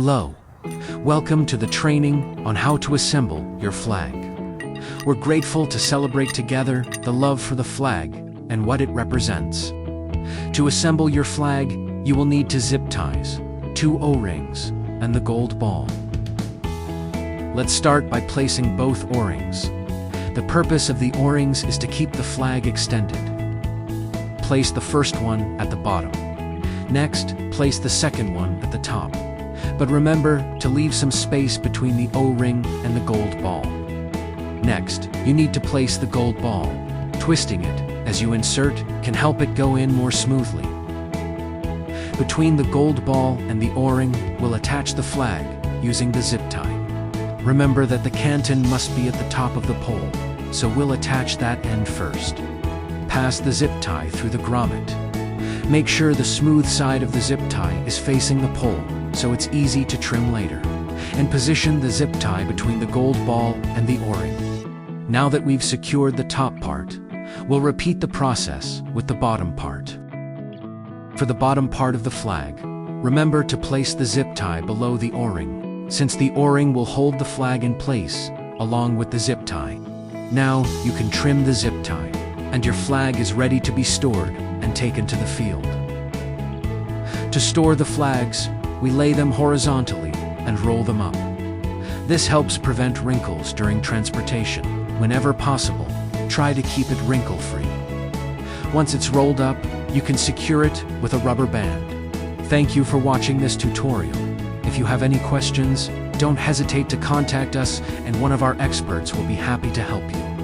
Hello. Welcome to the training on how to assemble your flag. We're grateful to celebrate together the love for the flag and what it represents. To assemble your flag, you will need two zip ties, 2 O-rings, and the gold ball. Let's start by placing both O-rings. The purpose of the O-rings is to keep the flag extended. Place the first one at the bottom. Next, place the second one at the top. But remember to leave some space between the O-ring and the gold ball. Next, you need to place the gold ball. Twisting it as you insert can help it go in more smoothly. Between the gold ball and the O-ring, we'll attach the flag using the zip tie. Remember that the canton must be at the top of the pole, so we'll attach that end first. Pass the zip tie through the grommet. Make sure the smooth side of the zip tie is facing the pole, so it's easy to trim later. And position the zip tie between the gold ball and the O-ring. Now that we've secured the top part, we'll repeat the process with the bottom part. For the bottom part of the flag, remember to place the zip tie below the O-ring, since the O-ring will hold the flag in place, along with the zip tie. Now you can trim the zip tie, and your flag is ready to be stored and taken to the field. To store the flags, we lay them horizontally and roll them up. This helps prevent wrinkles during transportation. Whenever possible, try to keep it wrinkle-free. Once it's rolled up, you can secure it with a rubber band. Thank you for watching this tutorial. If you have any questions, don't hesitate to contact us and one of our experts will be happy to help you.